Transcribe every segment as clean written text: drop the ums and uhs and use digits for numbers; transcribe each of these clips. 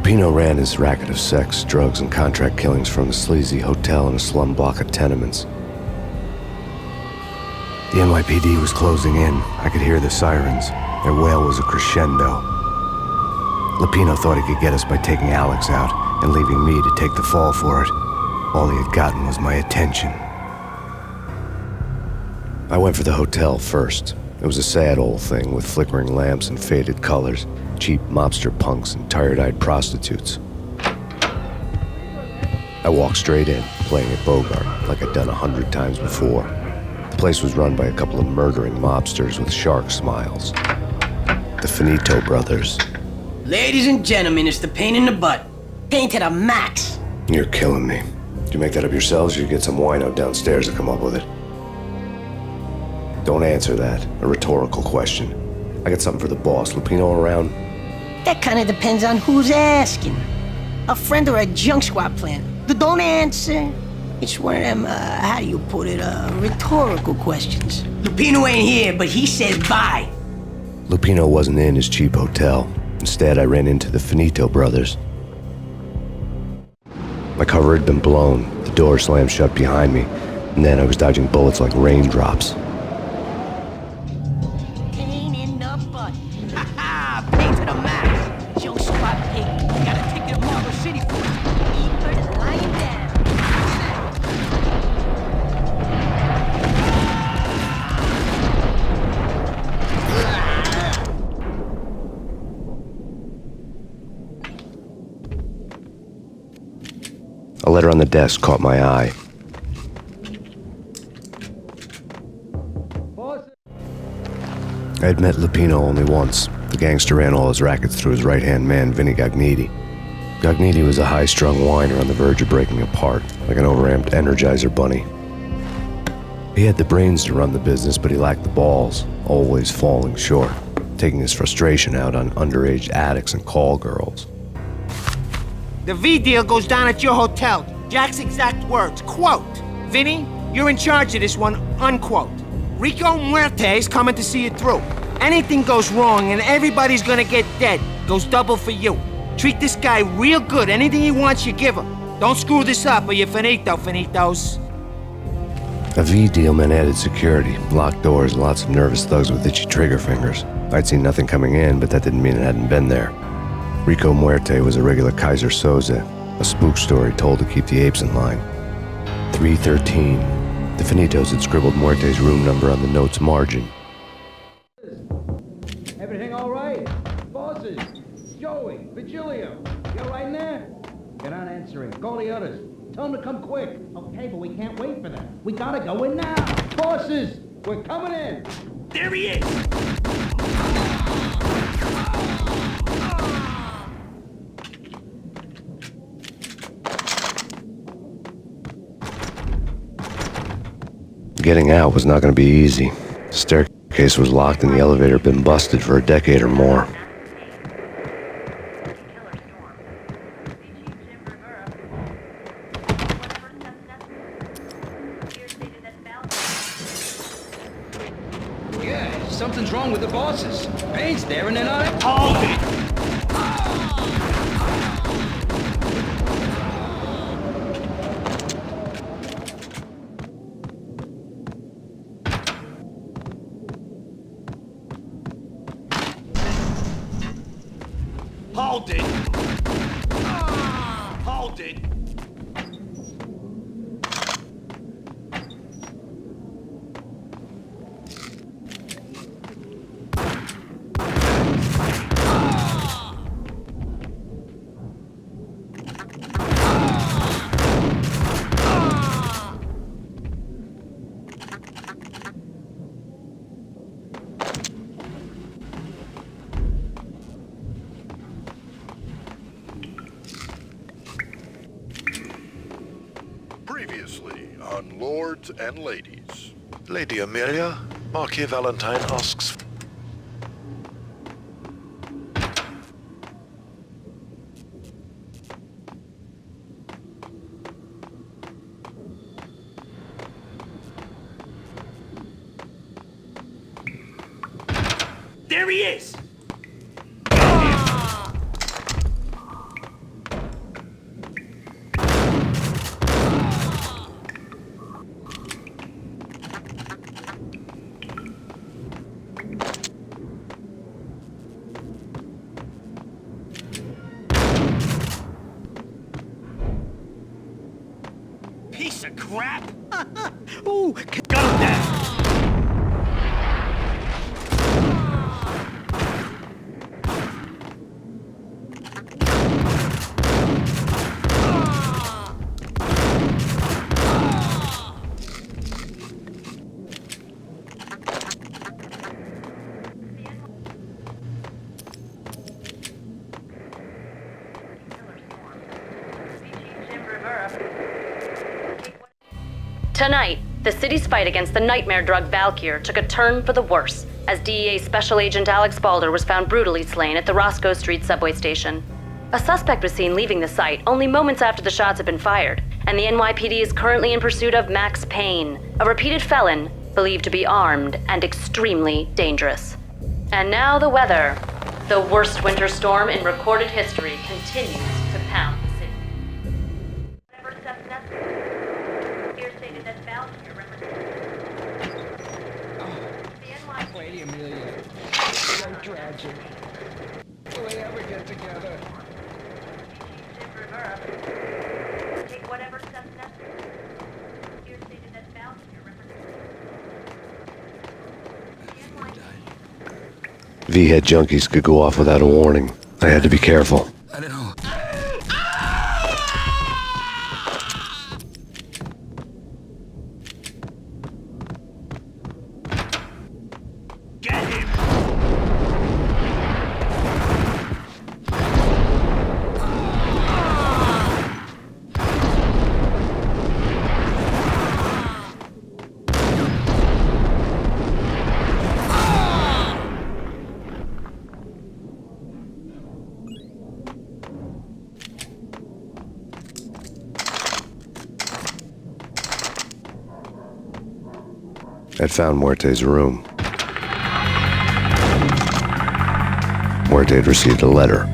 Lupino ran his racket of sex, drugs, and contract killings from a sleazy hotel in a slum block of tenements. The NYPD was closing in. I could hear the sirens. Their wail was a crescendo. Lupino thought he could get us by taking Alex out and leaving me to take the fall for it. All he had gotten was my attention. I went for the hotel first. It was a sad old thing with flickering lamps and faded colors, cheap mobster punks and tired-eyed prostitutes. I walked straight in, playing at Bogart like I'd done 100 times before. The place was run by a couple of murdering mobsters with shark smiles. The Finito brothers. Ladies and gentlemen, it's the pain in the butt. Pain to the max. You're killing me. Did you make that up yourselves, or you get some wino downstairs to come up with it? Don't answer that. A rhetorical question. I got something for the boss. Lupino around? That kind of depends on who's asking. A friend or a junk squad plan. Don't answer. It's one of them, how do you put it, rhetorical questions. Lupino ain't here, but he said bye. Lupino wasn't in his cheap hotel. Instead, I ran into the Finito brothers. My cover had been blown. The door slammed shut behind me, and then I was dodging bullets like raindrops. Pain in the butt. Ha ha! Pain to the max. Junk squad pig. Got a ticket to Marble City for it. Eat is lying down. A letter on the desk caught my eye. I had met Lupino only once. The gangster ran all his rackets through his right-hand man, Vinny 𝐏𝐿𝐒. 𝐏𝐿𝐒 was a high-strung whiner on the verge of breaking apart, like an overamped Energizer bunny. He had the brains to run the business, but he lacked the balls, always falling short, taking his frustration out on underage addicts and call girls. The V deal goes down at your hotel. Jack's exact words, quote, "Vinny, you're in charge of this one," unquote. Rico Muerte's coming to see it through. Anything goes wrong and everybody's gonna get dead. Goes double for you. Treat this guy real good. Anything he wants, you give him. Don't screw this up or you're finito, finitos. A V deal meant added security, locked doors, and lots of nervous thugs with itchy trigger fingers. I'd seen nothing coming in, but that didn't mean it hadn't been there. Rico Muerte was a regular 𝐏𝐄𝐄𝐿, a spook story told to keep the apes in line. 313. The Finitos had scribbled Muerte's room number on the note's margin. Everything all right? Bosses, Joey, Vigilio, you all right in there? They're not answering. Call the others. Tell them to come quick. Okay, but we can't wait for them. We gotta go in now. Bosses, we're coming in. There he is! Getting out was not going to be easy. The staircase was locked and the elevator had been busted for a decade or more. Yeah, something's wrong with the bosses. Payne's there and they're not... Hold it! Hold it! Hold it! Previously on Lords and Ladies. Lady Amelia, Marquis Valentine asks... There he is! of crap! Ooh, Gun him down! Tonight, the city's fight against the nightmare drug 𝐏𝐿𝐿 took a turn for the worse as DEA Special Agent Alex Balder was found brutally slain at the Roscoe Street subway station. A suspect was seen leaving the site only moments after the shots had been fired, and the NYPD is currently in pursuit of Max Payne, a repeated felon believed to be armed and extremely dangerous. And now the weather. The worst winter storm in recorded history continues to pound the city. Lady Amelia, so tragic. Will we ever get together? Take whatever steps necessary. Here stated that Valkyr represents. V-head junkies could go off without a warning. I had to be careful. I don't know. Get him! I'd found Muerte's room. Muerte had received a letter.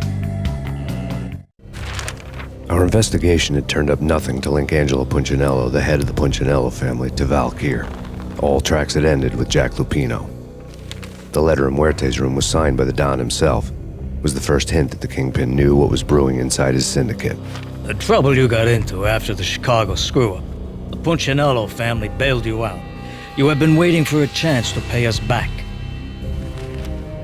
Our investigation had turned up nothing to link Angelo Punchinello, the head of the Punchinello family, to Valkyr. All tracks had ended with Jack Lupino. The letter in Muerte's room was signed by the Don himself. It was the first hint that the Kingpin knew what was brewing inside his syndicate. The trouble you got into after the Chicago screw-up. The Punchinello family bailed you out. You have been waiting for a chance to pay us back.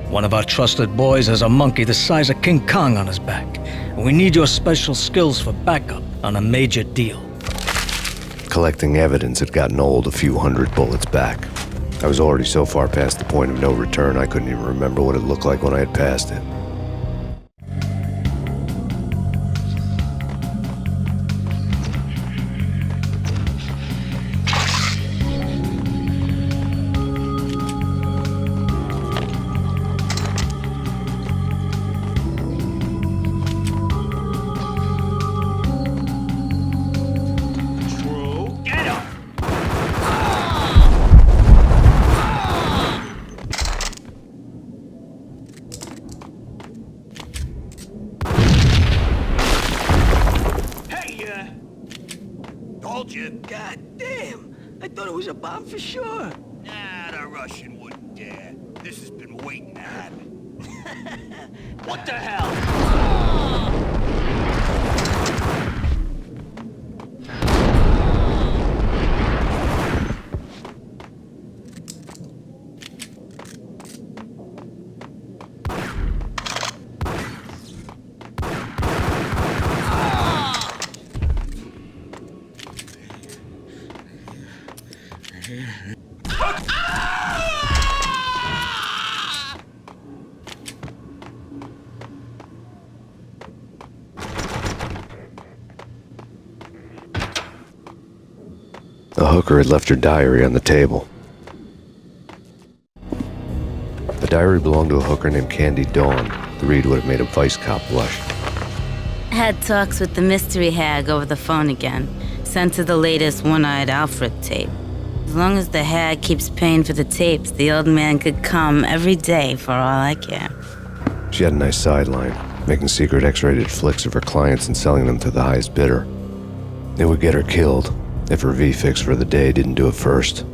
One of our trusted boys has a monkey the size of King Kong on his back, and we need your special skills for backup on a major deal. Collecting evidence had gotten old a few hundred bullets back. I was already so far past the point of no return I couldn't even remember what it looked like when I had passed it. Told you. God damn! I thought it was a bomb for sure. Nah, the Russian wouldn't dare. This has been waiting to happen. What the hell? The hooker had left her diary on the table. The diary belonged to a hooker named Candy Dawn. The read would have made a vice cop blush. Had talks with the mystery hag over the phone again. Sent her the latest One-Eyed Alfred tape. As long as the hag keeps paying for the tapes, the old man could come every day for all I care. She had a nice sideline, making secret X-rated flicks of her clients and selling them to the highest bidder. It would get her killed if her V-fix for the day didn't do it first.